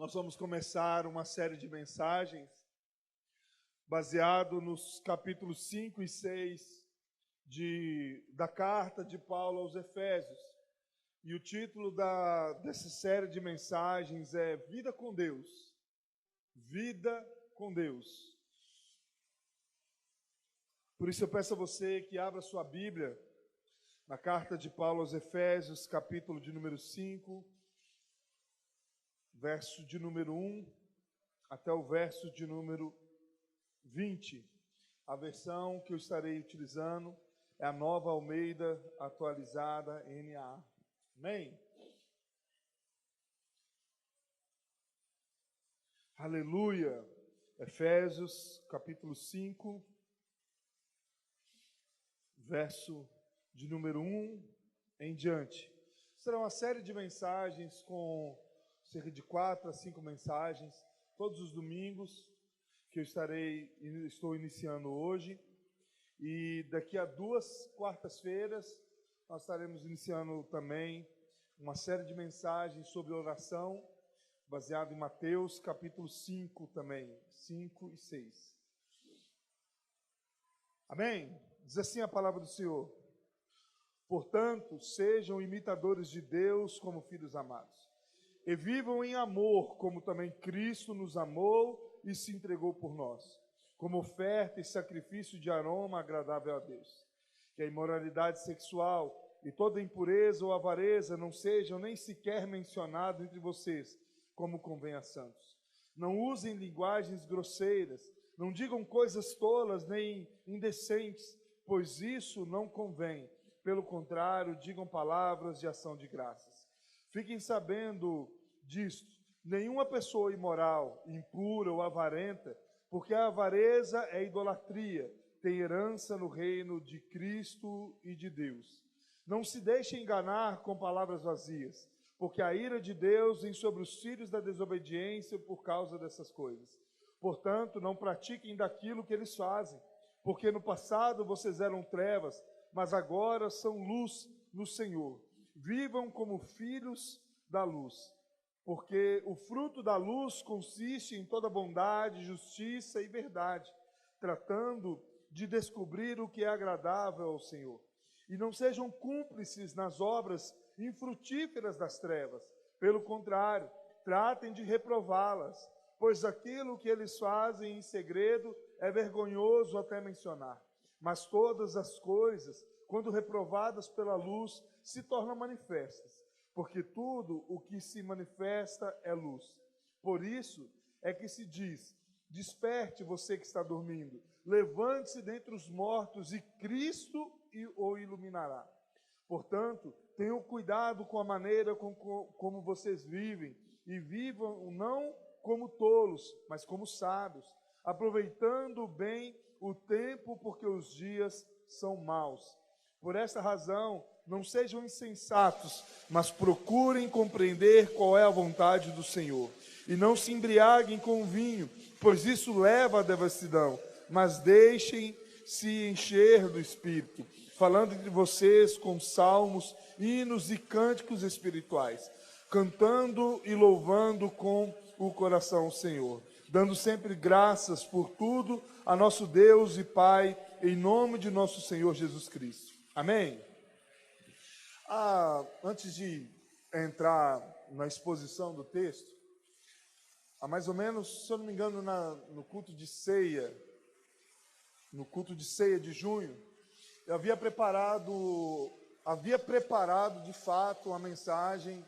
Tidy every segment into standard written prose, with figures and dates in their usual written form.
Nós vamos começar uma série de mensagens baseado nos capítulos 5 e 6 da carta de Paulo aos Efésios. E o título dessa série de mensagens é Vida com Deus. Vida com Deus. Por isso eu peço a você que abra sua Bíblia na carta de Paulo aos Efésios, capítulo de número 5, verso de número 1 até o verso de número 20. A versão que eu estarei utilizando é a Nova Almeida Atualizada NA. Amém? Aleluia! Efésios, capítulo 5, verso de número 1 em diante. Será uma série de mensagens com cerca de 4 a 5 mensagens, todos os domingos, que estou iniciando hoje. E daqui a 2 quartas-feiras, nós estaremos iniciando também uma série de mensagens sobre oração, baseado em Mateus, capítulo 5 também, 5 e 6. Amém? Diz assim a palavra do Senhor: portanto, sejam imitadores de Deus como filhos amados, e vivam em amor, como também Cristo nos amou e se entregou por nós, como oferta e sacrifício de aroma agradável a Deus. Que a imoralidade sexual e toda impureza ou avareza não sejam nem sequer mencionados entre vocês, como convém a santos. Não usem linguagens grosseiras, não digam coisas tolas nem indecentes, pois isso não convém. Pelo contrário, digam palavras de ação de graças. Fiquem sabendo disto: nenhuma pessoa imoral, impura ou avarenta, porque a avareza é idolatria, tem herança no reino de Cristo e de Deus. Não se deixem enganar com palavras vazias, porque a ira de Deus vem sobre os filhos da desobediência por causa dessas coisas. Portanto, não pratiquem daquilo que eles fazem, porque no passado vocês eram trevas, mas agora são luz no Senhor. Vivam como filhos da luz, porque o fruto da luz consiste em toda bondade, justiça e verdade, tratando de descobrir o que é agradável ao Senhor. E não sejam cúmplices nas obras infrutíferas das trevas. Pelo contrário, tratem de reprová-las, pois aquilo que eles fazem em segredo é vergonhoso até mencionar. Mas todas as coisas, quando reprovadas pela luz, se tornam manifestas, porque tudo o que se manifesta é luz. Por isso é que se diz: desperte você que está dormindo, levante-se dentre os mortos e Cristo o iluminará. Portanto, tenham cuidado com a maneira como vocês vivem, e vivam não como tolos, mas como sábios, aproveitando bem o tempo, porque os dias são maus. Por esta razão, não sejam insensatos, mas procurem compreender qual é a vontade do Senhor. E não se embriaguem com vinho, pois isso leva à devassidão, mas deixem-se encher do Espírito, falando entre vocês com salmos, hinos e cânticos espirituais, cantando e louvando com o coração o Senhor, dando sempre graças por tudo a nosso Deus e Pai, em nome de nosso Senhor Jesus Cristo. Amém? Antes de entrar na exposição do texto, há mais ou menos, se eu não me engano, no culto de ceia de junho, eu havia preparado de fato uma mensagem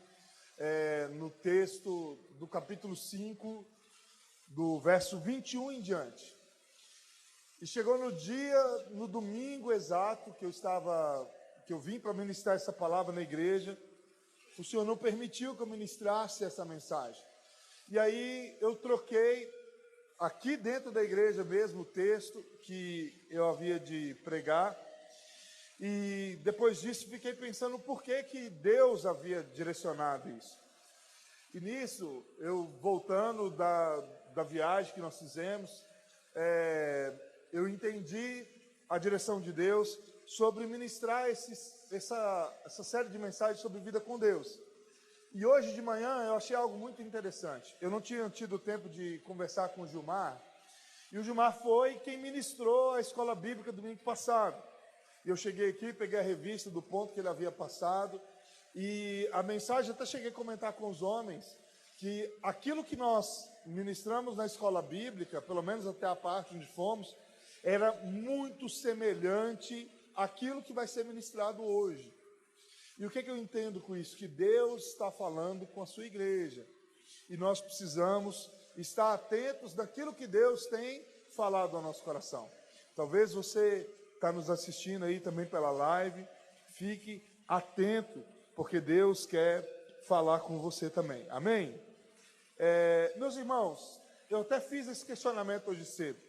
no texto do capítulo 5, do verso 21 em diante. E chegou no domingo exato que eu vim para ministrar essa palavra na igreja, o Senhor não permitiu que eu ministrasse essa mensagem. E aí eu troquei, aqui dentro da igreja mesmo, o texto que eu havia de pregar. E depois disso fiquei pensando por que Deus havia direcionado isso. E nisso, eu voltando da viagem que nós fizemos, eu entendi a direção de Deus sobre ministrar essa série de mensagens sobre vida com Deus. E hoje de manhã eu achei algo muito interessante. Eu não tinha tido tempo de conversar com o Gilmar, e o Gilmar foi quem ministrou a escola bíblica domingo passado. E eu cheguei aqui, peguei a revista do ponto que ele havia passado, e a mensagem, até cheguei a comentar com os homens, que aquilo que nós ministramos na escola bíblica, pelo menos até a parte onde fomos, era muito semelhante àquilo que vai ser ministrado hoje. E o que eu entendo com isso? Que Deus está falando com a sua igreja. E nós precisamos estar atentos daquilo que Deus tem falado ao nosso coração. Talvez você está nos assistindo aí também pela live, fique atento, porque Deus quer falar com você também. Amém? Meus irmãos, eu até fiz esse questionamento hoje cedo.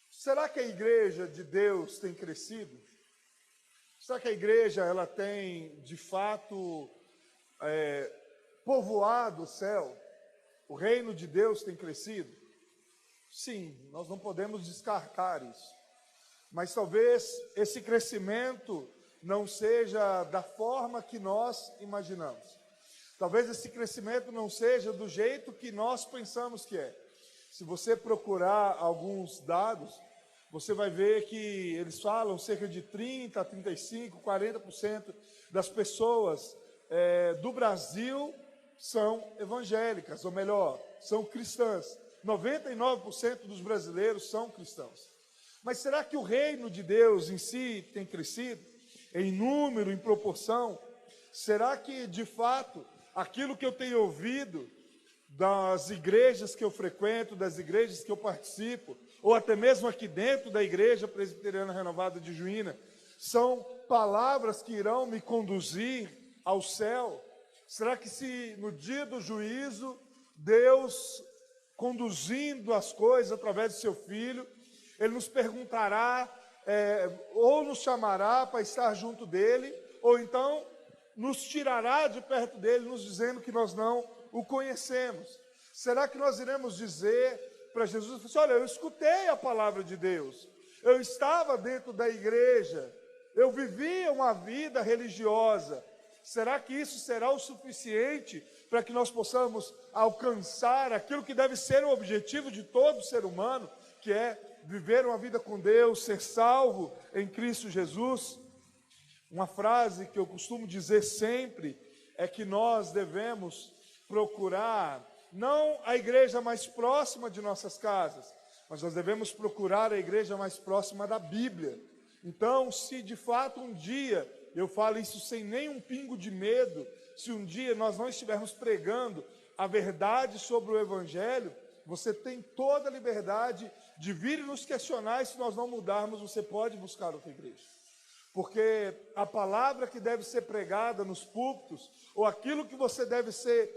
Será que a igreja de Deus tem crescido? Será que a igreja ela tem, de fato, povoado o céu? O reino de Deus tem crescido? Sim, nós não podemos descartar isso. Mas talvez esse crescimento não seja da forma que nós imaginamos. Talvez esse crescimento não seja do jeito que nós pensamos que é. Se você procurar alguns dados, você vai ver que eles falam cerca de 30%, 35%, 40% das pessoas do Brasil são evangélicas, ou melhor, são cristãs. 99% dos brasileiros são cristãos. Mas será que o reino de Deus em si tem crescido? Em número, em proporção? Será que, de fato, aquilo que eu tenho ouvido das igrejas que eu frequento, das igrejas que eu participo, ou até mesmo aqui dentro da Igreja Presbiteriana Renovada de Juína, são palavras que irão me conduzir ao céu? Será que se no dia do juízo, Deus, conduzindo as coisas através do seu Filho, Ele nos perguntará, ou nos chamará para estar junto dEle, ou então nos tirará de perto dEle, nos dizendo que nós não o conhecemos? Será que nós iremos dizer para Jesus assim: olha, eu escutei a palavra de Deus, eu estava dentro da igreja, eu vivia uma vida religiosa? Será que isso será o suficiente para que nós possamos alcançar aquilo que deve ser o objetivo de todo ser humano, que é viver uma vida com Deus, ser salvo em Cristo Jesus? Uma frase que eu costumo dizer sempre é que nós devemos procurar não a igreja mais próxima de nossas casas, mas nós devemos procurar a igreja mais próxima da Bíblia. Então, se de fato um dia, eu falo isso sem nenhum pingo de medo, se um dia nós não estivermos pregando a verdade sobre o Evangelho, você tem toda a liberdade de vir e nos questionar, e se nós não mudarmos, você pode buscar outra igreja. Porque a palavra que deve ser pregada nos púlpitos, ou aquilo que você deve ser,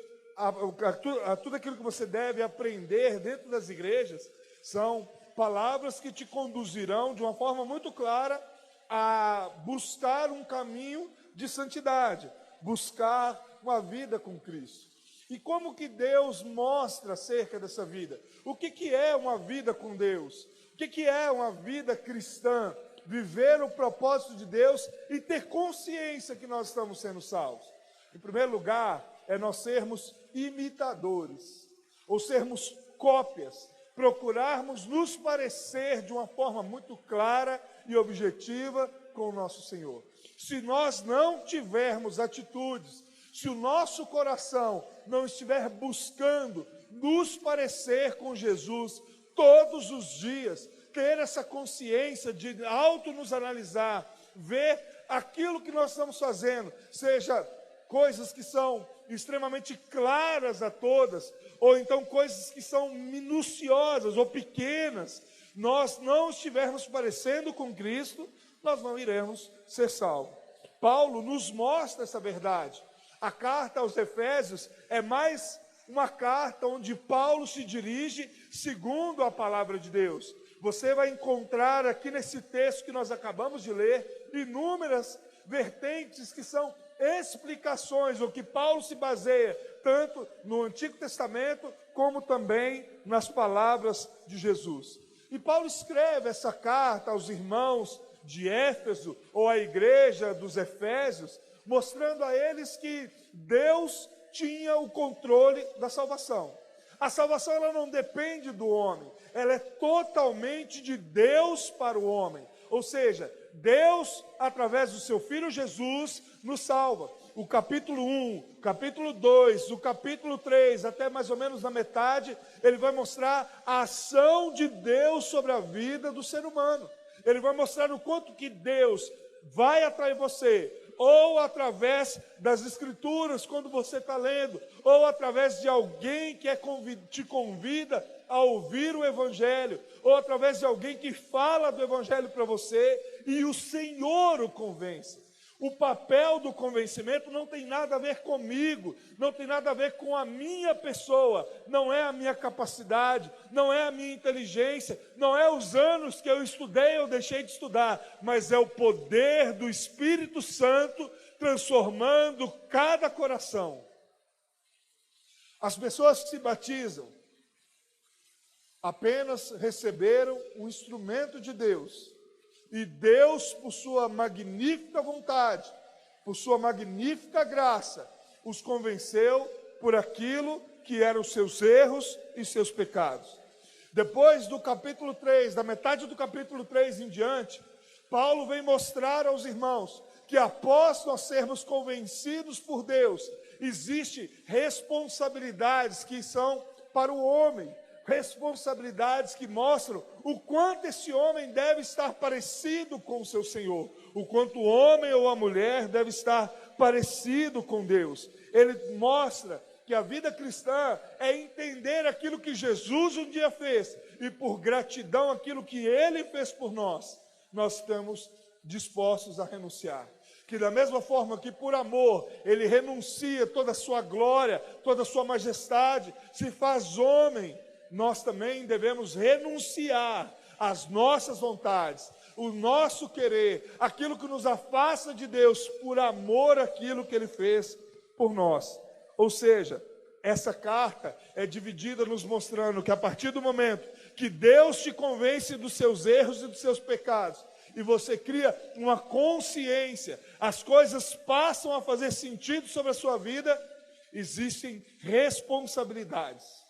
tudo aquilo que você deve aprender dentro das igrejas, são palavras que te conduzirão de uma forma muito clara a buscar um caminho de santidade, buscar uma vida com Cristo. E como que Deus mostra acerca dessa vida? O que é uma vida com Deus? O que é uma vida cristã? Viver o propósito de Deus e ter consciência que nós estamos sendo salvos. Em primeiro lugar, é nós sermos imitadores, ou sermos cópias, procurarmos nos parecer de uma forma muito clara e objetiva com o nosso Senhor. Se nós não tivermos atitudes, se o nosso coração não estiver buscando nos parecer com Jesus todos os dias, ter essa consciência de auto nos analisar, ver aquilo que nós estamos fazendo, seja coisas que são extremamente claras a todas, ou então coisas que são minuciosas ou pequenas, nós não estivermos parecendo com Cristo, nós não iremos ser salvos. Paulo nos mostra essa verdade. A carta aos Efésios é mais uma carta onde Paulo se dirige segundo a palavra de Deus. Você vai encontrar aqui nesse texto que nós acabamos de ler, inúmeras vertentes que são explicações, o que Paulo se baseia, tanto no Antigo Testamento, como também nas palavras de Jesus. E Paulo escreve essa carta aos irmãos de Éfeso, ou à igreja dos Efésios, mostrando a eles que Deus tinha o controle da salvação. A salvação ela não depende do homem, ela é totalmente de Deus para o homem. Ou seja, Deus, através do seu Filho Jesus, nos salva. O capítulo 1, capítulo 2, o capítulo 3, até mais ou menos na metade, ele vai mostrar a ação de Deus sobre a vida do ser humano. Ele vai mostrar o quanto que Deus vai atrair você, ou através das Escrituras, quando você está lendo, ou através de alguém que te convida a ouvir o Evangelho, ou através de alguém que fala do Evangelho para você, e o Senhor o convence. O papel do convencimento não tem nada a ver comigo, não tem nada a ver com a minha pessoa, não é a minha capacidade, não é a minha inteligência, não é os anos que eu estudei ou deixei de estudar, mas é o poder do Espírito Santo transformando cada coração. As pessoas que se batizam apenas receberam um instrumento de Deus. E Deus, por sua magnífica vontade, por sua magnífica graça, os convenceu por aquilo que eram os seus erros e seus pecados. Depois do capítulo 3, da metade do capítulo 3 em diante, Paulo vem mostrar aos irmãos que após nós sermos convencidos por Deus, existem responsabilidades que são para o homem, responsabilidades que mostram o quanto esse homem deve estar parecido com o seu Senhor, o quanto o homem ou a mulher deve estar parecido com Deus. Ele mostra que a vida cristã é entender aquilo que Jesus um dia fez, e por gratidão aquilo que Ele fez por nós, nós estamos dispostos a renunciar. Que da mesma forma que por amor Ele renuncia toda a sua glória, toda a sua majestade, se faz homem, nós também devemos renunciar às nossas vontades, o nosso querer, aquilo que nos afasta de Deus, por amor àquilo que Ele fez por nós. Ou seja, essa carta é dividida nos mostrando que a partir do momento que Deus te convence dos seus erros e dos seus pecados, e você cria uma consciência, as coisas passam a fazer sentido sobre a sua vida, existem responsabilidades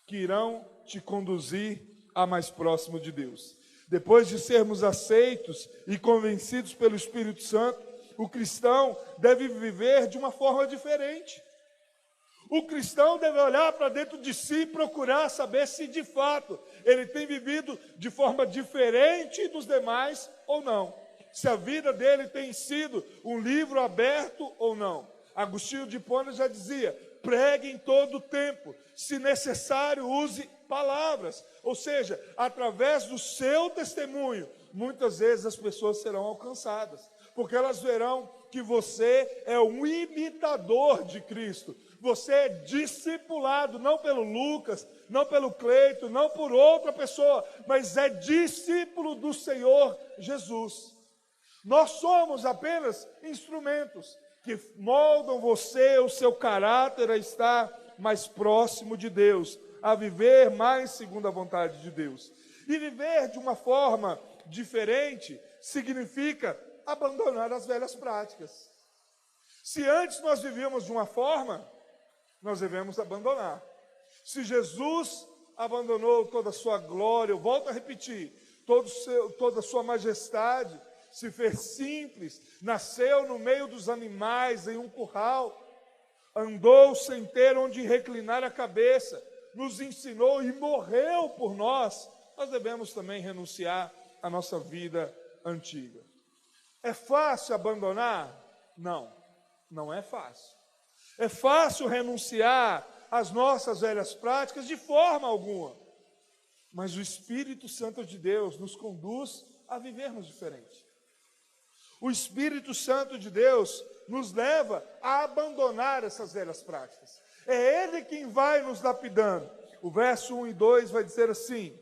que irão te conduzir a mais próximo de Deus. Depois de sermos aceitos e convencidos pelo Espírito Santo, o cristão deve viver de uma forma diferente. O cristão deve olhar para dentro de si e procurar saber se de fato ele tem vivido de forma diferente dos demais ou não. Se a vida dele tem sido um livro aberto ou não. Agostinho de Hipona já dizia: pregue em todo o tempo, se necessário use palavras, ou seja, através do seu testemunho, muitas vezes as pessoas serão alcançadas, porque elas verão que você é um imitador de Cristo, você é discipulado, não pelo Lucas, não pelo Cleito, não por outra pessoa, mas é discípulo do Senhor Jesus. Nós somos apenas instrumentos que moldam você, o seu caráter a estar mais próximo de Deus, a viver mais segundo a vontade de Deus. E viver de uma forma diferente significa abandonar as velhas práticas. Se antes nós vivíamos de uma forma, nós devemos abandonar. Se Jesus abandonou toda a sua glória, eu volto a repetir, toda a sua majestade, se fez simples, nasceu no meio dos animais, em um curral, andou sem ter onde reclinar a cabeça, nos ensinou e morreu por nós, nós devemos também renunciar à nossa vida antiga. É fácil abandonar? Não, não é fácil. É fácil renunciar às nossas velhas práticas? De forma alguma. Mas o Espírito Santo de Deus nos conduz a vivermos diferente. O Espírito Santo de Deus nos leva a abandonar essas velhas práticas. É Ele quem vai nos lapidando. O verso 1 e 2 vai dizer assim: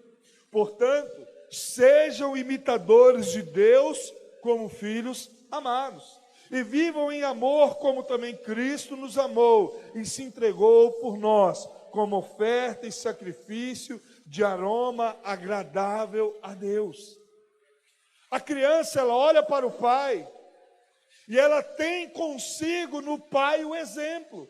portanto, sejam imitadores de Deus como filhos amados, e vivam em amor como também Cristo nos amou e se entregou por nós, como oferta e sacrifício de aroma agradável a Deus. A criança, ela olha para o pai E ela tem consigo no pai o exemplo.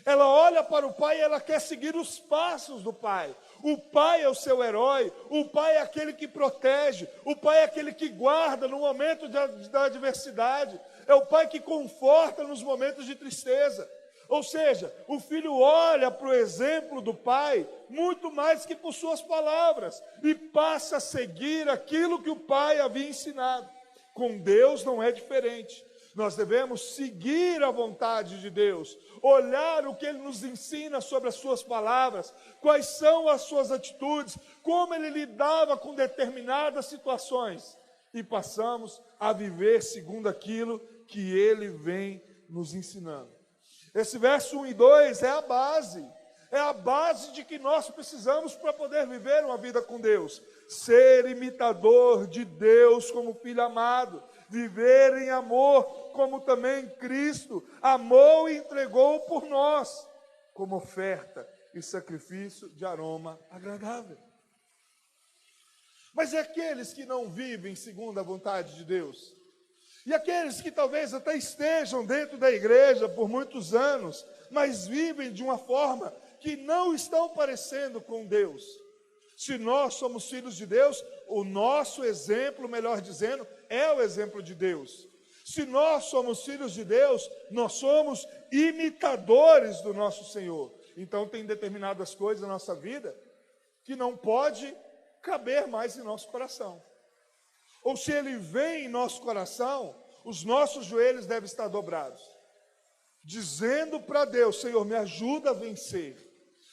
Ela olha para o pai e ela quer seguir os passos do pai. O pai é o seu herói, o pai é aquele que protege, o pai é aquele que guarda no momento da adversidade, é o pai que conforta nos momentos de tristeza. Ou seja, o filho olha para o exemplo do pai muito mais que por suas palavras e passa a seguir aquilo que o pai havia ensinado. Com Deus não é diferente. Nós devemos seguir a vontade de Deus, olhar o que Ele nos ensina sobre as suas palavras, quais são as suas atitudes, como Ele lidava com determinadas situações, e passamos a viver segundo aquilo que Ele vem nos ensinando. Esse verso 1 e 2 é a base de que nós precisamos para poder viver uma vida com Deus, ser imitador de Deus como filho amado, viver em amor, como também Cristo amou e entregou por nós, como oferta e sacrifício de aroma agradável. Mas e aqueles que não vivem segundo a vontade de Deus? E aqueles que talvez até estejam dentro da igreja por muitos anos, mas vivem de uma forma que não estão parecendo com Deus? Se nós somos filhos de Deus, o nosso exemplo, melhor dizendo, é o exemplo de Deus. Se nós somos filhos de Deus, nós somos imitadores do nosso Senhor. Então tem determinadas coisas na nossa vida que não pode caber mais em nosso coração. Ou se ele vem em nosso coração, os nossos joelhos devem estar dobrados, dizendo para Deus: Senhor, me ajuda a vencer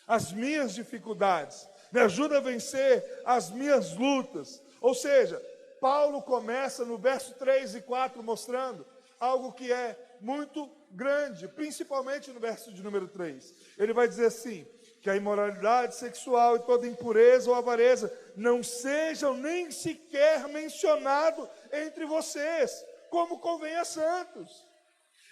as minhas dificuldades, me ajuda a vencer as minhas lutas. Ou seja, Paulo começa no verso 3 e 4 mostrando algo que é muito grande, principalmente no verso de número 3. Ele vai dizer assim, que a imoralidade sexual e toda impureza ou avareza não sejam nem sequer mencionado entre vocês, como convém a santos.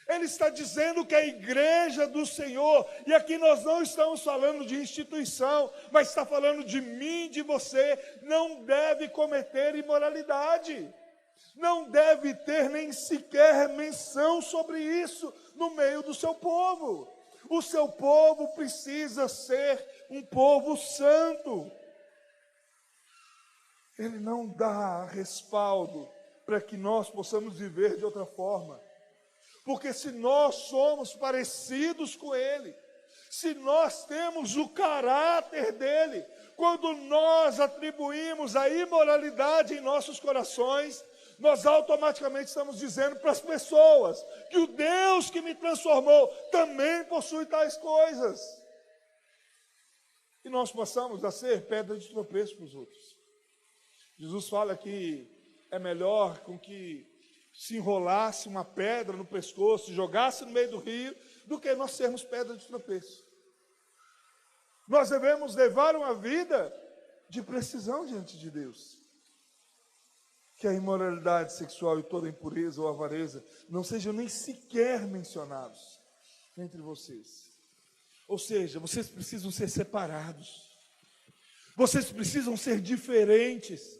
Ele está dizendo que a igreja do Senhor, e aqui nós não estamos falando de instituição, mas está falando de mim, de você, não deve cometer imoralidade. Não deve ter nem sequer menção sobre isso no meio do seu povo. O seu povo precisa ser um povo santo. Ele não dá respaldo para que nós possamos viver de outra forma. Porque se nós somos parecidos com Ele, se nós temos o caráter dEle, quando nós atribuímos a imoralidade em nossos corações, nós automaticamente estamos dizendo para as pessoas que o Deus que me transformou também possui tais coisas. E nós passamos a ser pedra de tropeço para os outros. Jesus fala que é melhor com que se enrolasse uma pedra no pescoço, jogasse no meio do rio, do que nós sermos pedra de tropeço. Nós devemos levar uma vida de precisão diante de Deus. Que a imoralidade sexual e toda impureza ou avareza não sejam nem sequer mencionados entre vocês. Ou seja, vocês precisam ser separados. Vocês precisam ser diferentes.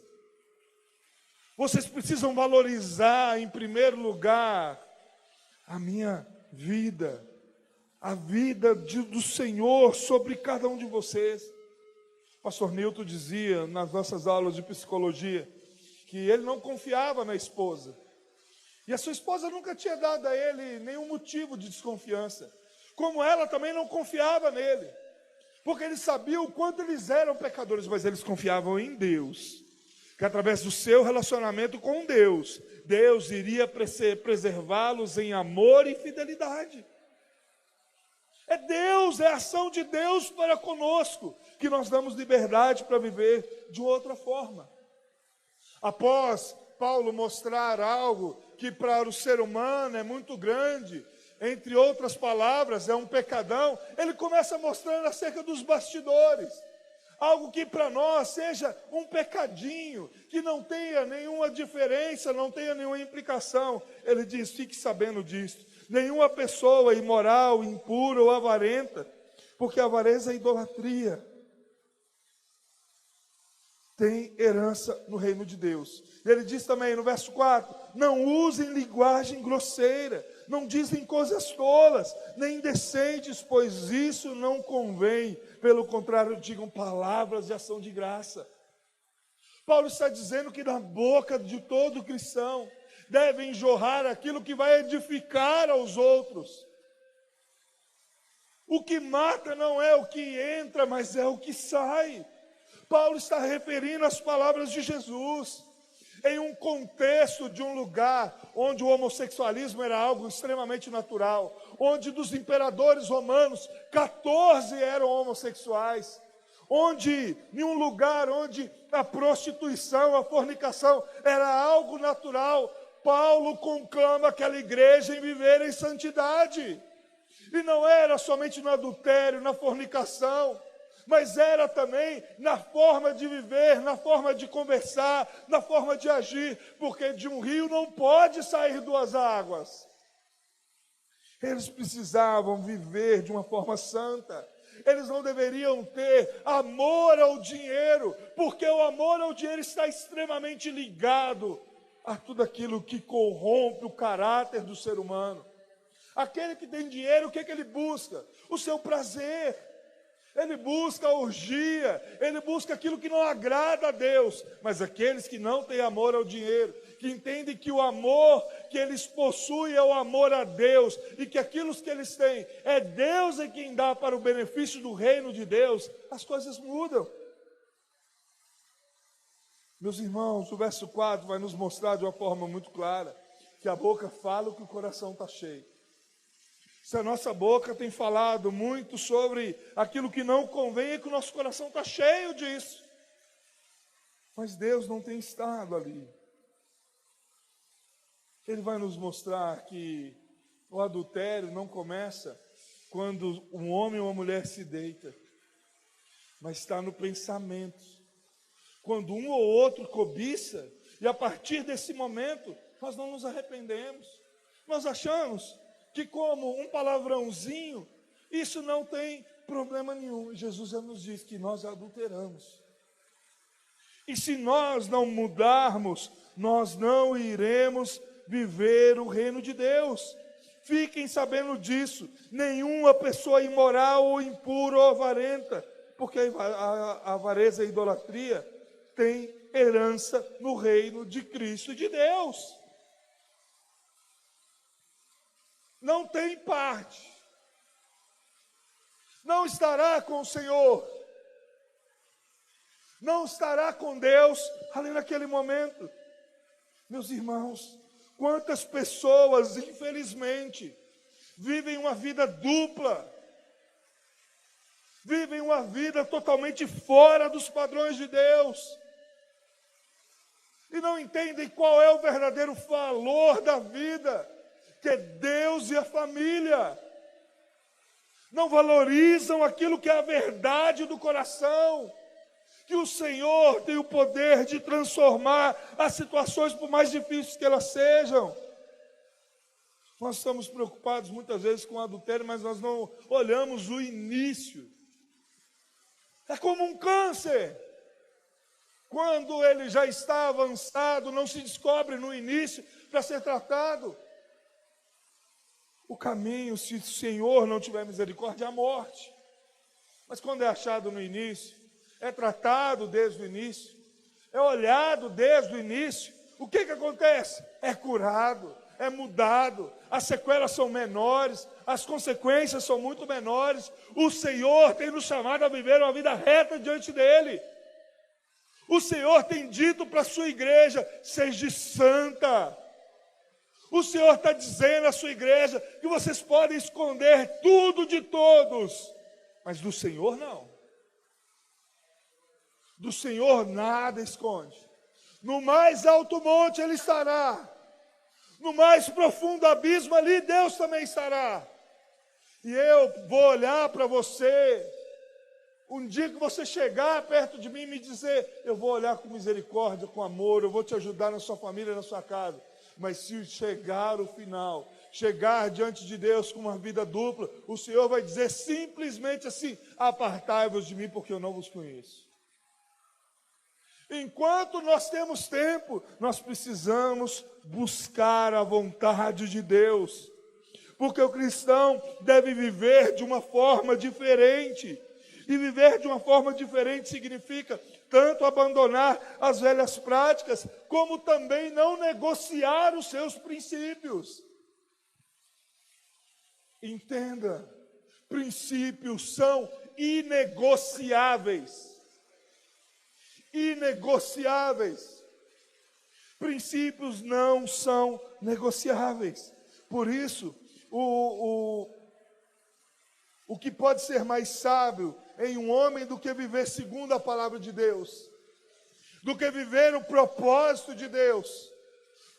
Vocês precisam valorizar, em primeiro lugar, a minha vida, a vida do Senhor sobre cada um de vocês. O pastor Nilton dizia nas nossas aulas de psicologia que ele não confiava na esposa. E a sua esposa nunca tinha dado a ele nenhum motivo de desconfiança. Como ela também não confiava nele. Porque ele sabia o quanto eles eram pecadores, mas eles confiavam em Deus. Que através do seu relacionamento com Deus, Deus iria preservá-los em amor e fidelidade. É Deus, é a ação de Deus para conosco, que nós damos liberdade para viver de outra forma. Após Paulo mostrar algo que para o ser humano é muito grande, entre outras palavras, é um pecadão, ele começa mostrando acerca dos bastidores. Algo que para nós seja um pecadinho, que não tenha nenhuma diferença, não tenha nenhuma implicação. Ele diz, fique sabendo disso. Nenhuma pessoa imoral, impura ou avarenta, porque a avareza é idolatria. tem herança no reino de Deus. Ele diz também no verso 4, não usem linguagem grosseira, não dizem coisas tolas, nem indecentes, pois isso não convém. Pelo contrário, digam palavras de ação de graça. Paulo está dizendo que na boca de todo cristão devem jorrar aquilo que vai edificar aos outros. O que mata não é o que entra, mas é o que sai. Paulo está referindo às palavras de Jesus, em um contexto de um lugar onde o homossexualismo era algo extremamente natural, onde dos imperadores romanos, 14 eram homossexuais, onde em um lugar onde a prostituição, a fornicação era algo natural, Paulo conclama aquela igreja em viver em santidade. E não era somente no adultério, na fornicação, mas era também na forma de viver, na forma de conversar, na forma de agir, porque de um rio não pode sair duas águas. Eles precisavam viver de uma forma santa. Eles não deveriam ter amor ao dinheiro, porque o amor ao dinheiro está extremamente ligado a tudo aquilo que corrompe o caráter do ser humano. Aquele que tem dinheiro, o que ele busca? O seu prazer. Ele busca a orgia, ele busca aquilo que não agrada a Deus. Mas aqueles que não têm amor ao dinheiro, que entendem que o amor que eles possuem é o amor a Deus, e que aquilo que eles têm é Deus em quem dá para o benefício do reino de Deus, as coisas mudam. Meus irmãos, o verso 4 vai nos mostrar de uma forma muito clara que a boca fala o que o coração está cheio. Se a nossa boca tem falado muito sobre aquilo que não convém, é que o nosso coração está cheio disso. Mas Deus não tem estado ali. Ele vai nos mostrar que o adultério não começa quando um homem ou uma mulher se deita, mas está no pensamento. Quando um ou outro cobiça, e a partir desse momento, nós não nos arrependemos. Nós achamos que como um palavrãozinho, isso não tem problema nenhum. Jesus já nos diz que nós adulteramos. E se nós não mudarmos, nós não iremos viver o reino de Deus. Fiquem sabendo disso. Nenhuma pessoa imoral ou impura ou avarenta, porque a avareza e a idolatria tem herança no reino de Cristo e de Deus. Não tem parte, não estará com o Senhor, não estará com Deus ali naquele momento. Meus irmãos, quantas pessoas, infelizmente, vivem uma vida dupla, vivem uma vida totalmente fora dos padrões de Deus, e não entendem qual é o verdadeiro valor da vida, que é Deus e a família. Não valorizam aquilo que é a verdade do coração, que o Senhor tem o poder de transformar as situações, por mais difíceis que elas sejam. Nós estamos preocupados muitas vezes com o adultério, mas nós não olhamos o início. É como um câncer. Quando ele já está avançado, não se descobre no início para ser tratado. O caminho, se o Senhor não tiver misericórdia, é a morte. Mas quando é achado no início, é tratado desde o início, é olhado desde o início, o que acontece? É curado, é mudado, as sequelas são menores, as consequências são muito menores. O Senhor tem nos chamado a viver uma vida reta diante dEle. O Senhor tem dito para a sua igreja, seja santa. O Senhor está dizendo à sua igreja que vocês podem esconder tudo de todos, mas do Senhor não. Do Senhor nada esconde. No mais alto monte Ele estará. No mais profundo abismo ali Deus também estará. E eu vou olhar para você. Um dia que você chegar perto de mim e me dizer, eu vou olhar com misericórdia, com amor, eu vou te ajudar na sua família, na sua casa. Mas se chegar o final, chegar diante de Deus com uma vida dupla, o Senhor vai dizer simplesmente assim, apartai-vos de mim porque eu não vos conheço. Enquanto nós temos tempo, nós precisamos buscar a vontade de Deus. Porque o cristão deve viver de uma forma diferente. E viver de uma forma diferente significa tanto abandonar as velhas práticas, como também não negociar os seus princípios. Entenda, princípios são inegociáveis. Inegociáveis. Princípios não são negociáveis. Por isso, o que pode ser mais sábio em um homem do que viver segundo a palavra de Deus, do que viver o propósito de Deus.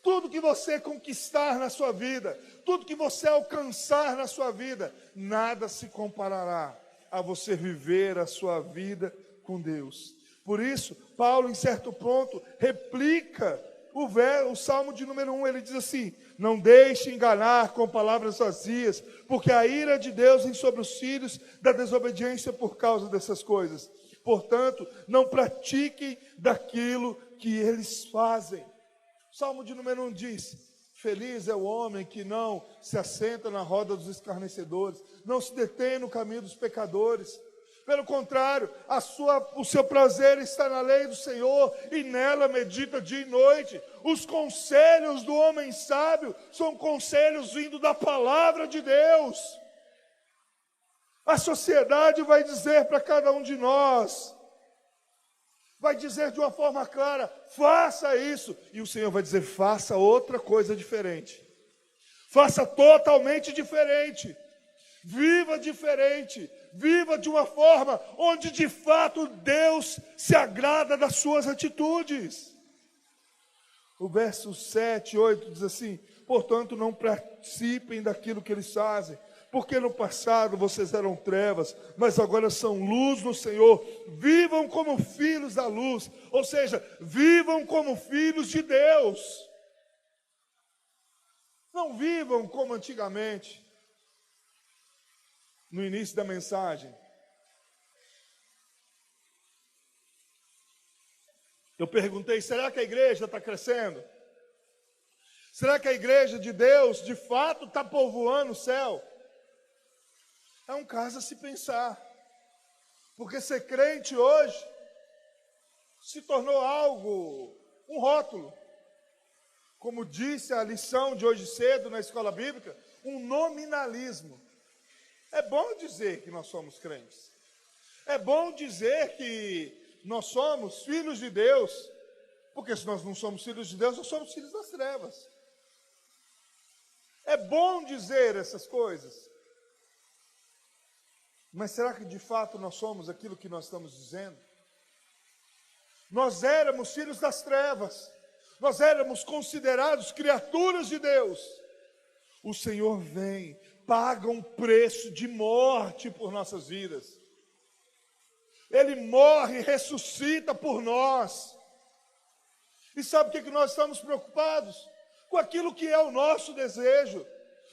Tudo que você conquistar na sua vida, tudo que você alcançar na sua vida, nada se comparará a você viver a sua vida com Deus. Por isso, Paulo, em certo ponto, replica o Salmo de número 1, ele diz assim: não deixe enganar com palavras vazias, porque a ira de Deus vem sobre os filhos da desobediência por causa dessas coisas. Portanto, não pratiquem daquilo que eles fazem. O Salmo de número 1 diz: feliz é o homem que não se assenta na roda dos escarnecedores, não se detém no caminho dos pecadores. Pelo contrário, o seu prazer está na lei do Senhor, e nela medita dia e noite. Os conselhos do homem sábio são conselhos vindo da palavra de Deus. A sociedade vai dizer para cada um de nós, vai dizer de uma forma clara: faça isso. E o Senhor vai dizer: faça outra coisa diferente. Faça totalmente diferente. Viva diferente. Viva de uma forma onde de fato Deus se agrada das suas atitudes. O verso 7 e 8 diz assim: portanto não participem daquilo que eles fazem, porque no passado vocês eram trevas, mas agora são luz no Senhor. Vivam como filhos da luz, ou seja, vivam como filhos de Deus. Não vivam como antigamente. No início da mensagem, eu perguntei: será que a igreja está crescendo? Será que a igreja de Deus de fato está povoando o céu? É um caso a se pensar, porque ser crente hoje se tornou algo, um rótulo. Como disse a lição de hoje cedo na escola bíblica, um nominalismo. É bom dizer que nós somos crentes. É bom dizer que nós somos filhos de Deus. Porque se nós não somos filhos de Deus, nós somos filhos das trevas. É bom dizer essas coisas. Mas será que de fato nós somos aquilo que nós estamos dizendo? Nós éramos filhos das trevas. Nós éramos considerados criaturas de Deus. O Senhor vem, paga um preço de morte por nossas vidas. Ele morre e ressuscita por nós. E sabe o que nós estamos preocupados? Com aquilo que é o nosso desejo,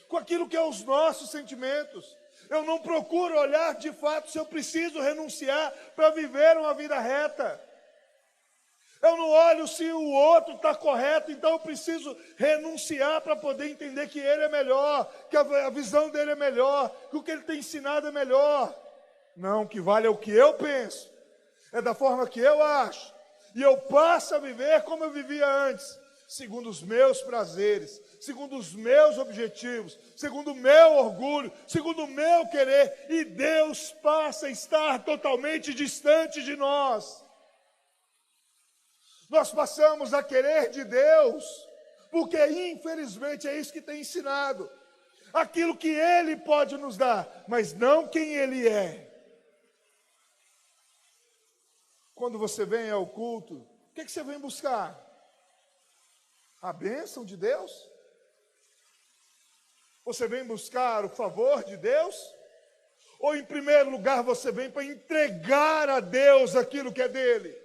com aquilo que é os nossos sentimentos. Eu não procuro olhar de fato se eu preciso renunciar para viver uma vida reta. Eu não olho se o outro está correto, então eu preciso renunciar para poder entender que ele é melhor, que a visão dele é melhor, que o que ele tem ensinado é melhor. Não, o que vale é o que eu penso, é da forma que eu acho. E eu passo a viver como eu vivia antes, segundo os meus prazeres, segundo os meus objetivos, segundo o meu orgulho, segundo o meu querer. E Deus passa a estar totalmente distante de nós. Nós passamos a querer de Deus, porque infelizmente é isso que tem ensinado. Aquilo que Ele pode nos dar, mas não quem Ele é. Quando você vem ao culto, o que você vem buscar? A bênção de Deus? Você vem buscar o favor de Deus? Ou em primeiro lugar você vem para entregar a Deus aquilo que é dele?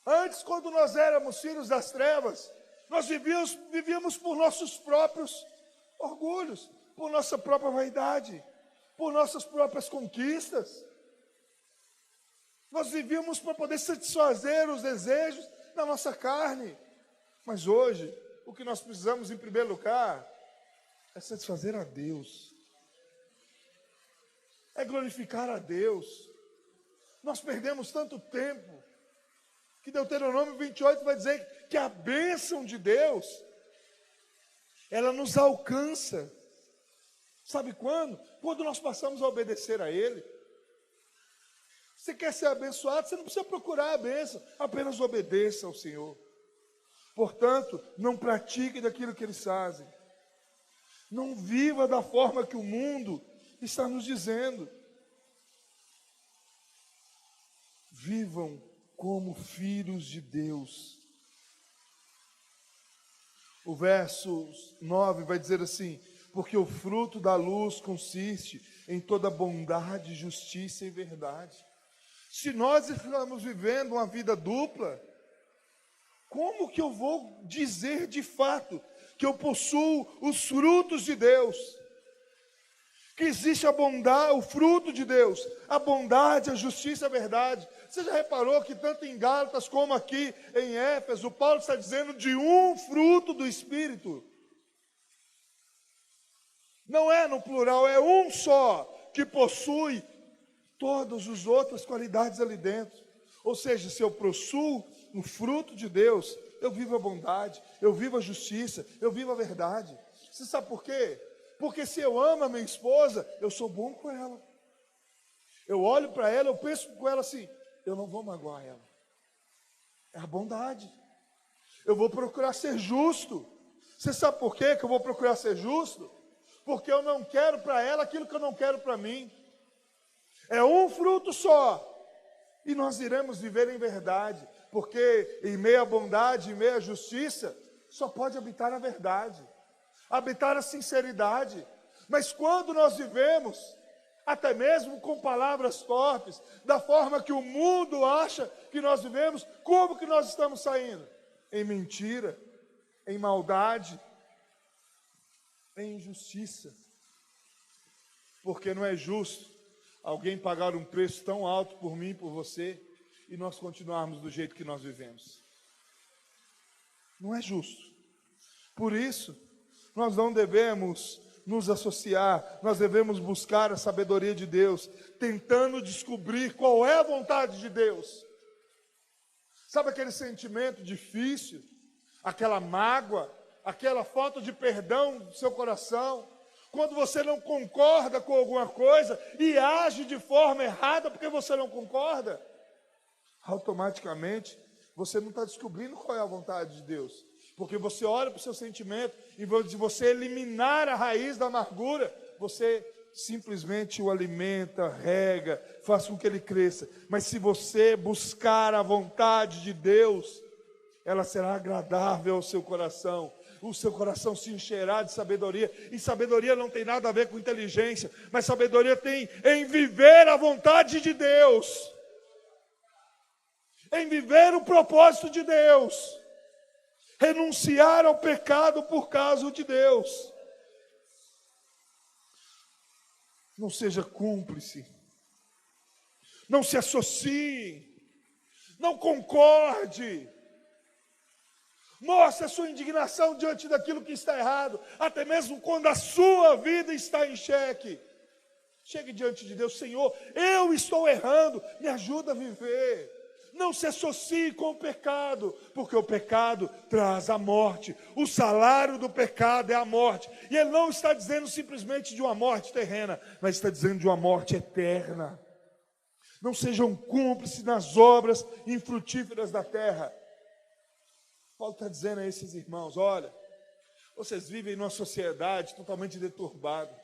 Antes, quando nós éramos filhos das trevas, nós vivíamos por nossos próprios orgulhos, por nossa própria vaidade, por nossas próprias conquistas. Nós vivíamos para poder satisfazer os desejos da nossa carne. Mas hoje, o que nós precisamos em primeiro lugar é satisfazer a Deus. É glorificar a Deus. Nós perdemos tanto tempo que Deuteronômio 28 vai dizer que a bênção de Deus, ela nos alcança. Sabe quando? Quando nós passamos a obedecer a Ele. Você quer ser abençoado, você não precisa procurar a bênção, apenas obedeça ao Senhor. Portanto, não pratique daquilo que eles fazem. Não viva da forma que o mundo está nos dizendo. Vivam como filhos de Deus. O verso 9 vai dizer assim: porque o fruto da luz consiste em toda bondade, justiça e verdade. Se nós estamos vivendo uma vida dupla, como que eu vou dizer de fato que eu possuo os frutos de Deus? Que existe a bondade, o fruto de Deus, a bondade, a justiça e a verdade. Você já reparou que tanto em Gálatas como aqui em Éfeso, Paulo está dizendo de um fruto do Espírito. Não é no plural, é um só que possui todas as outras qualidades ali dentro. Ou seja, se eu possuo o fruto de Deus, eu vivo a bondade, eu vivo a justiça, eu vivo a verdade. Você sabe por quê? Porque se eu amo a minha esposa, eu sou bom com ela. Eu olho para ela, eu penso com ela assim, eu não vou magoar ela. É a bondade. Eu vou procurar ser justo. Você sabe por quê que eu vou procurar ser justo? Porque eu não quero para ela aquilo que eu não quero para mim. É um fruto só. E nós iremos viver em verdade. Porque em meio à bondade, em meio à justiça, só pode habitar a verdade. Habitar a sinceridade. Mas quando nós vivemos, até mesmo com palavras torpes, da forma que o mundo acha que nós vivemos, como que nós estamos saindo? Em mentira, em maldade, em injustiça. Porque não é justo alguém pagar um preço tão alto por mim e por você, e nós continuarmos do jeito que nós vivemos. Não é justo. Por isso, nós não devemos nos associar, nós devemos buscar a sabedoria de Deus, tentando descobrir qual é a vontade de Deus. Sabe aquele sentimento difícil, aquela mágoa, aquela falta de perdão do seu coração, quando você não concorda com alguma coisa e age de forma errada porque você não concorda? Automaticamente, você não está descobrindo qual é a vontade de Deus. Porque você olha para o seu sentimento, e de você eliminar a raiz da amargura, você simplesmente o alimenta, rega, faz com que ele cresça. Mas se você buscar a vontade de Deus, ela será agradável ao seu coração. O seu coração se encherá de sabedoria. E sabedoria não tem nada a ver com inteligência, mas sabedoria tem em viver a vontade de Deus, em viver o propósito de Deus, renunciar ao pecado por causa de Deus. Não seja cúmplice, não se associe, não concorde, mostre a sua indignação diante daquilo que está errado, até mesmo quando a sua vida está em xeque. Chegue diante de Deus: Senhor, eu estou errando, me ajuda a viver. Não se associe com o pecado, porque o pecado traz a morte. O salário do pecado é a morte. E ele não está dizendo simplesmente de uma morte terrena, mas está dizendo de uma morte eterna. Não sejam cúmplices nas obras infrutíferas da terra. Paulo está dizendo a esses irmãos: olha, vocês vivem numa sociedade totalmente deturbada,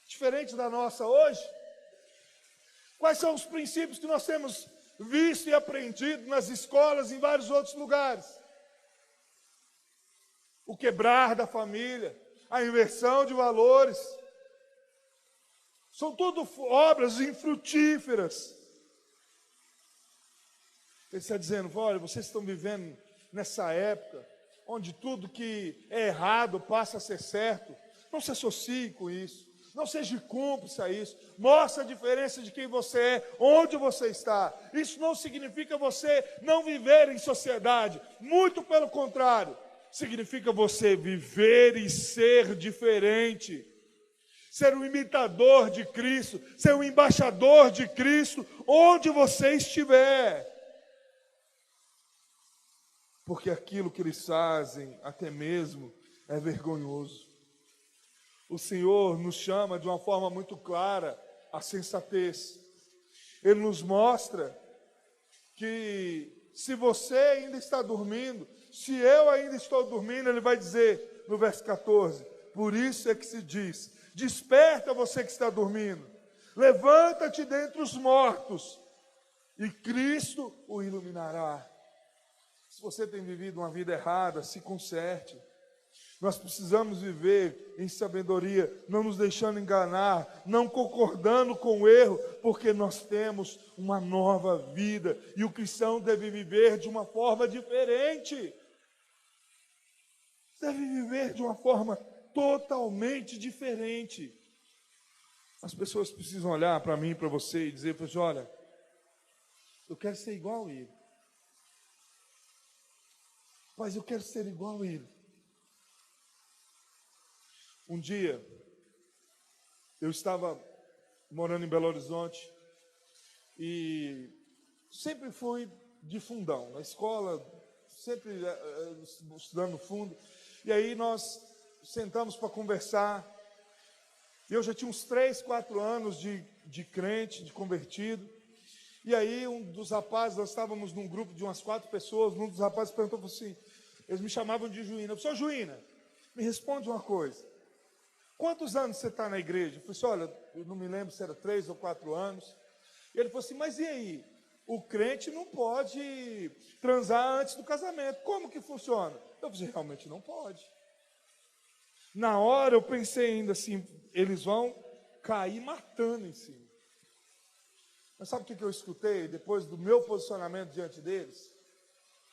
diferente da nossa hoje. Quais são os princípios que nós temos visto e aprendido nas escolas, em vários outros lugares? O quebrar da família, a inversão de valores, são tudo obras infrutíferas. Ele está dizendo: olha, vocês estão vivendo nessa época, onde tudo que é errado passa a ser certo. Não se associe com isso, Não seja cúmplice a isso. Mostre a diferença de quem você é, onde você está. Isso não significa você não viver em sociedade. Muito pelo contrário. Significa você viver e ser diferente. Ser um imitador de Cristo. Ser um embaixador de Cristo, onde você estiver. Porque aquilo que eles fazem, até mesmo, é vergonhoso. O Senhor nos chama de uma forma muito clara à sensatez. Ele nos mostra que se você ainda está dormindo, se eu ainda estou dormindo, Ele vai dizer no verso 14, por isso é que se diz, desperta você que está dormindo, levanta-te dentre os mortos, e Cristo o iluminará. Se você tem vivido uma vida errada, se conserte. Nós precisamos viver em sabedoria, não nos deixando enganar, não concordando com o erro, porque nós temos uma nova vida e o cristão deve viver de uma forma diferente. Deve viver de uma forma totalmente diferente. As pessoas precisam olhar para mim, para você e dizer, olha, eu quero ser igual a ele. Mas eu quero ser igual a ele. Um dia, eu estava morando em Belo Horizonte e sempre fui de fundão, na escola, sempre estudando fundo. E aí nós sentamos para conversar. Eu já tinha uns 3, 4 anos de crente, de convertido. E aí um dos rapazes, nós estávamos num grupo de umas 4 pessoas, um dos rapazes perguntou assim, eles me chamavam de Juína. Eu falei, Juína, me responde uma coisa. Quantos anos você está na igreja? Eu falei assim, olha, eu não me lembro se era 3 ou 4 anos. E ele falou assim, mas e aí? O crente não pode transar antes do casamento. Como que funciona? Eu falei, realmente não pode. Na hora eu pensei ainda assim, eles vão cair matando em cima. Mas sabe o que eu escutei depois do meu posicionamento diante deles?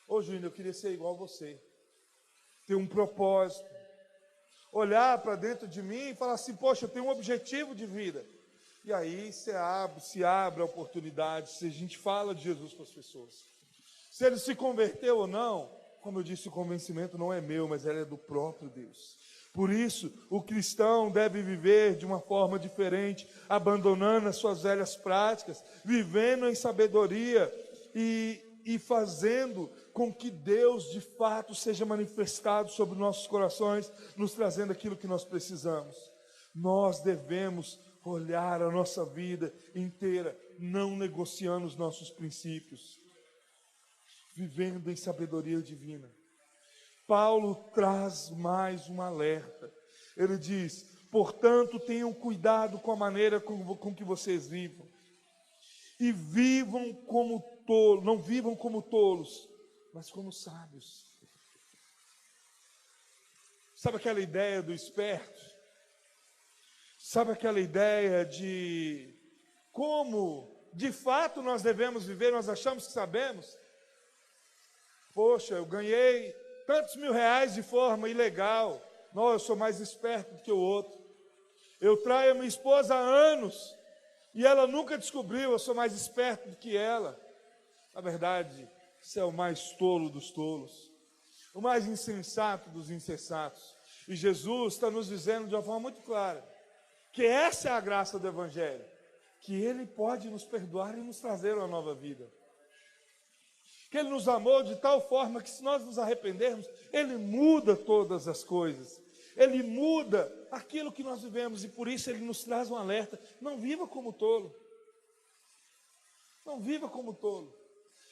Ô Júnior, eu queria ser igual a você. Ter um propósito. Olhar para dentro de mim e falar assim, poxa, eu tenho um objetivo de vida. E aí se abre a oportunidade, se a gente fala de Jesus para as pessoas. Se ele se converteu ou não, como eu disse, o convencimento não é meu, mas ele é do próprio Deus. Por isso, o cristão deve viver de uma forma diferente, abandonando as suas velhas práticas, vivendo em sabedoria e fazendo com que Deus de fato seja manifestado sobre nossos corações, nos trazendo aquilo que nós precisamos. Nós devemos olhar a nossa vida inteira, não negociando os nossos princípios, vivendo em sabedoria divina. Paulo traz mais um alerta. Ele diz, portanto, tenham cuidado com a maneira com que vocês vivam. E vivam como tolos, não vivam como tolos, mas como sábios. Sabe aquela ideia do esperto? Sabe aquela ideia de como, de fato, nós devemos viver, nós achamos que sabemos? Poxa, eu ganhei tantos mil-reais de forma ilegal. Não, eu sou mais esperto do que o outro. Eu traio a minha esposa há anos e ela nunca descobriu, eu sou mais esperto do que ela. Na verdade, você é o mais tolo dos tolos, o mais insensato dos insensatos. E Jesus está nos dizendo de uma forma muito clara que essa é a graça do Evangelho, que Ele pode nos perdoar e nos trazer uma nova vida. Que Ele nos amou de tal forma que se nós nos arrependermos, Ele muda todas as coisas. Ele muda aquilo que nós vivemos e por isso Ele nos traz um alerta. Não viva como tolo. Não viva como tolo.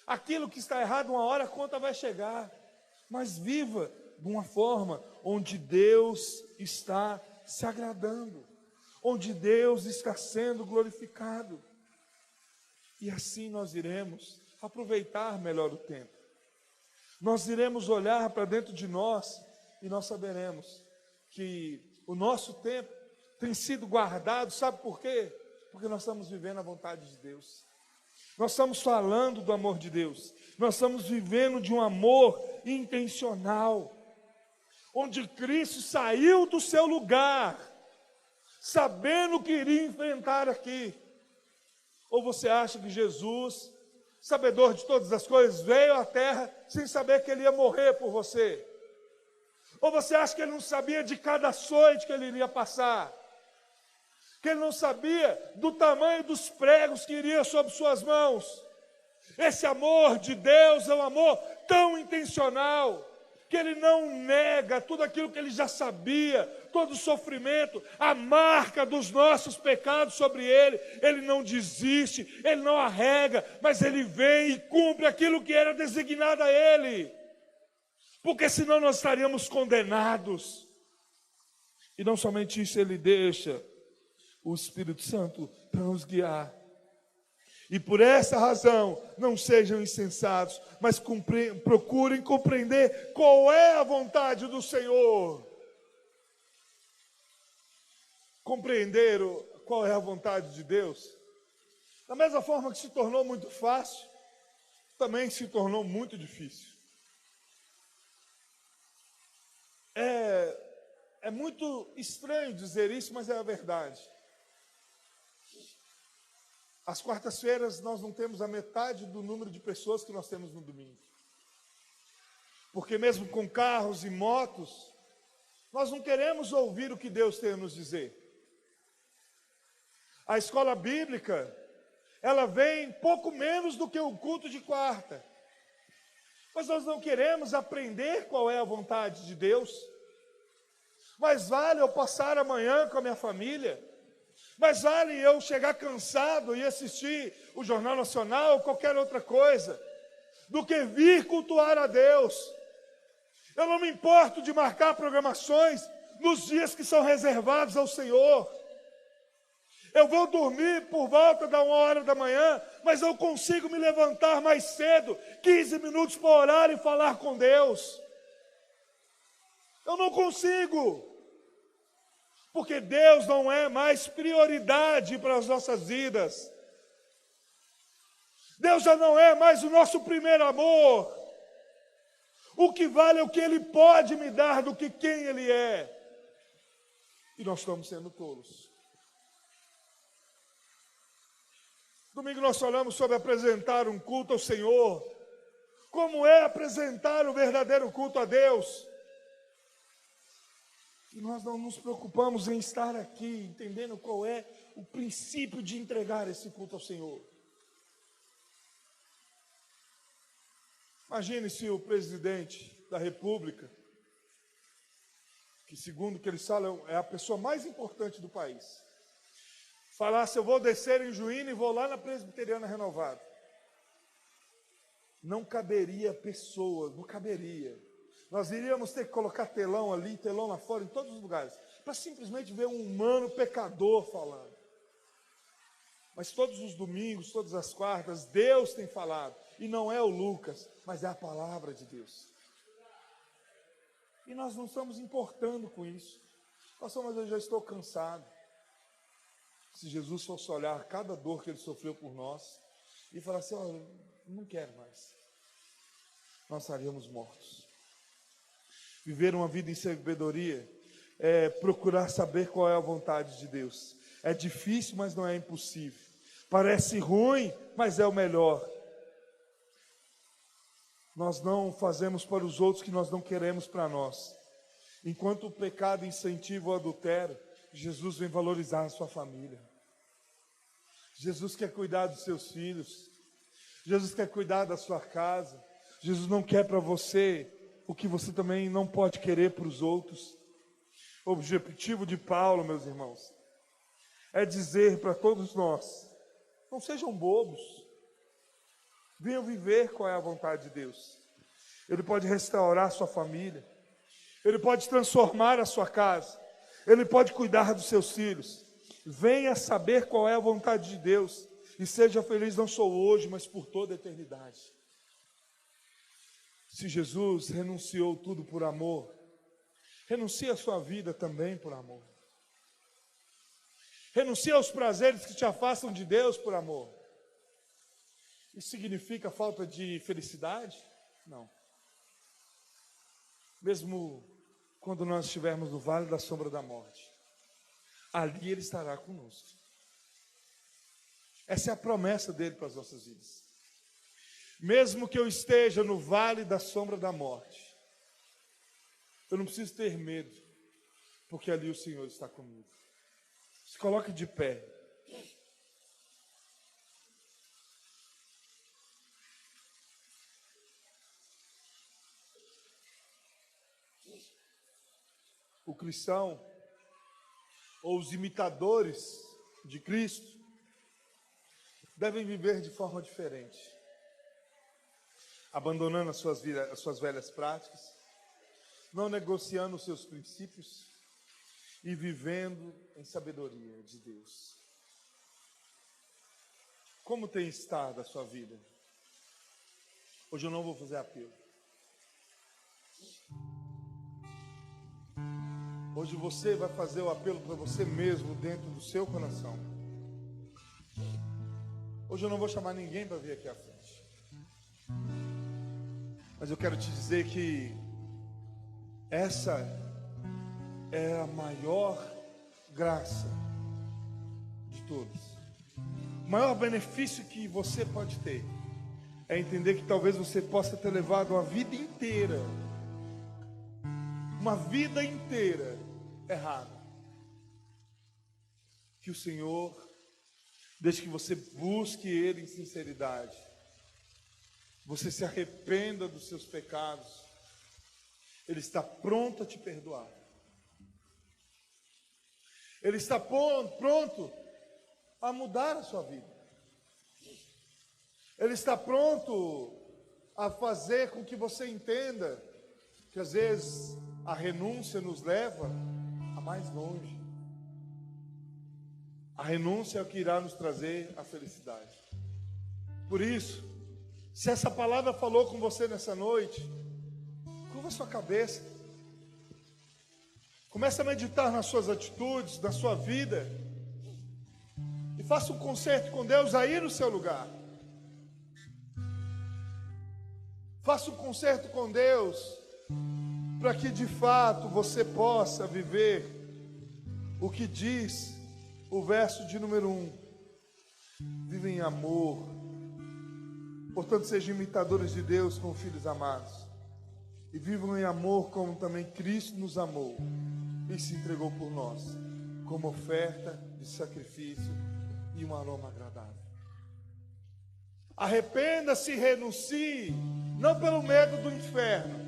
Aquilo que está errado, uma hora a conta vai chegar. Mas viva de uma forma onde Deus está se agradando. Onde Deus está sendo glorificado. E assim nós iremos aproveitar melhor o tempo. Nós iremos olhar para dentro de nós e nós saberemos que o nosso tempo tem sido guardado, sabe por quê? Porque nós estamos vivendo a vontade de Deus. Nós estamos falando do amor de Deus. Nós estamos vivendo de um amor intencional, onde Cristo saiu do seu lugar sabendo o que iria enfrentar aqui? Ou você acha que Jesus, sabedor de todas as coisas, veio à terra sem saber que ele ia morrer por você? Ou você acha que ele não sabia de cada açoite que ele iria passar? Que ele não sabia do tamanho dos pregos que iriam sobre suas mãos? Esse amor de Deus é um amor tão intencional, que ele não nega tudo aquilo que ele já sabia, todo o sofrimento, a marca dos nossos pecados sobre ele não desiste, ele não arrega, mas ele vem e cumpre aquilo que era designado a ele, porque senão nós estaríamos condenados. E não somente isso, ele deixa o Espírito Santo para nos guiar. E por essa razão, não sejam insensatos, mas procurem compreender qual é a vontade do Senhor. Compreender qual é a vontade de Deus, da mesma forma que se tornou muito fácil, também se tornou muito difícil. É muito estranho dizer isso, mas é a verdade. Às quartas-feiras nós não temos a metade do número de pessoas que nós temos no domingo. Porque mesmo com carros e motos, nós não queremos ouvir o que Deus tem a nos dizer. A escola bíblica, ela vem pouco menos do que o culto de quarta. Mas nós não queremos aprender qual é a vontade de Deus. Mais vale eu passar amanhã com a minha família, mas vale eu chegar cansado e assistir o Jornal Nacional ou qualquer outra coisa, do que vir cultuar a Deus. Eu não me importo de marcar programações nos dias que são reservados ao Senhor. Eu vou dormir por volta da 1h da manhã, mas eu consigo me levantar mais cedo, 15 minutos para orar e falar com Deus. Eu não consigo. Porque Deus não é mais prioridade para as nossas vidas. Deus já não é mais o nosso primeiro amor. O que vale é o que Ele pode me dar do que quem Ele é. E nós estamos sendo tolos. Domingo nós falamos sobre apresentar um culto ao Senhor. Como é apresentar o verdadeiro culto a Deus? E nós não nos preocupamos em estar aqui, entendendo qual é o princípio de entregar esse culto ao Senhor. Imagine se o presidente da República, que segundo o que eles falam é a pessoa mais importante do país, falasse: eu vou descer em Juína e vou lá na Presbiteriana Renovada. Não caberia pessoas, não caberia. Nós iríamos ter que colocar telão ali, telão lá fora, em todos os lugares, para simplesmente ver um humano pecador falando. Mas todos os domingos, todas as quartas, Deus tem falado. E não é o Lucas, mas é a palavra de Deus. E nós não estamos importando com isso. Pastor, mas eu já estou cansado. Se Jesus fosse olhar cada dor que Ele sofreu por nós e falar assim: olha, não quero mais, nós estaríamos mortos. Viver uma vida em sabedoria é procurar saber qual é a vontade de Deus. É difícil, mas não é impossível. Parece ruim, mas é o melhor. Nós não fazemos para os outros o que nós não queremos para nós. Enquanto o pecado incentiva o adultério, Jesus vem valorizar a sua família. Jesus quer cuidar dos seus filhos. Jesus quer cuidar da sua casa. Jesus não quer para você o que você também não pode querer para os outros. O objetivo de Paulo, meus irmãos, é dizer para todos nós: não sejam bobos, venham viver qual é a vontade de Deus. Ele pode restaurar a sua família, Ele pode transformar a sua casa, Ele pode cuidar dos seus filhos. Venha saber qual é a vontade de Deus e seja feliz não só hoje, mas por toda a eternidade. Se Jesus renunciou tudo por amor, renuncie a sua vida também por amor. Renuncie aos prazeres que te afastam de Deus por amor. Isso significa falta de felicidade? Não. Mesmo quando nós estivermos no vale da sombra da morte, ali Ele estará conosco. Essa é a promessa dele para as nossas vidas. Mesmo que eu esteja no vale da sombra da morte, eu não preciso ter medo, porque ali o Senhor está comigo. Se coloque de pé. O cristão, ou os imitadores de Cristo, devem viver de forma diferente, abandonando as suas velhas práticas, não negociando os seus princípios e vivendo em sabedoria de Deus. Como tem estado a sua vida? Hoje eu não vou fazer apelo. Hoje você vai fazer o apelo para você mesmo dentro do seu coração. Hoje eu não vou chamar ninguém para vir aqui à frente. Mas eu quero te dizer que essa é a maior graça de todos. O maior benefício que você pode ter é entender que talvez você possa ter levado uma vida inteira errada. Que o Senhor, desde que você busque Ele em sinceridade, você se arrependa dos seus pecados, Ele está pronto a te perdoar. Ele está pronto a mudar a sua vida. Ele está pronto a fazer com que você entenda que às vezes a renúncia nos leva a mais longe. A renúncia é o que irá nos trazer a felicidade. Por isso, se essa palavra falou com você nessa noite, curva a sua cabeça. Comece a meditar nas suas atitudes, na sua vida. E faça um concerto com Deus aí no seu lugar. Faça um concerto com Deus, para que de fato você possa viver o que diz o verso de número 1. Vive em amor. Portanto, sejam imitadores de Deus como filhos amados. E vivam em amor como também Cristo nos amou e se entregou por nós, como oferta de sacrifício e um aroma agradável. Arrependa-se e renuncie, não pelo medo do inferno,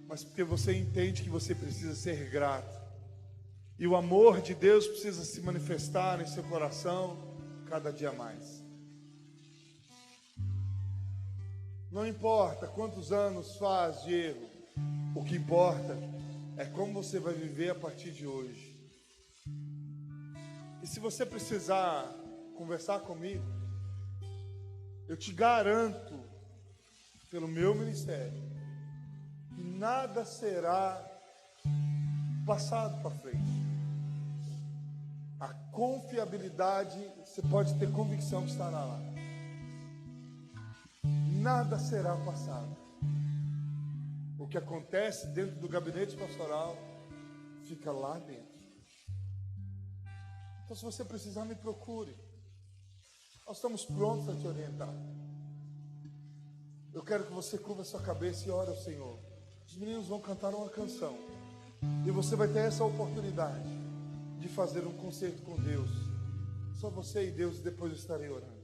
mas porque você entende que você precisa ser grato. E o amor de Deus precisa se manifestar em seu coração cada dia mais. Não importa quantos anos faz de erro, o que importa é como você vai viver a partir de hoje. E se você precisar conversar comigo, eu te garanto, pelo meu ministério, que nada será passado para frente. A confiabilidade, você pode ter convicção que estará lá. Nada será passado. O que acontece dentro do gabinete pastoral fica lá dentro. Então, se você precisar, me procure. Nós estamos prontos a te orientar. Eu quero que você curva a sua cabeça e ore ao Senhor. Os meninos vão cantar uma canção e você vai ter essa oportunidade de fazer um concerto com Deus. Só você e Deus, e depois eu estarei orando.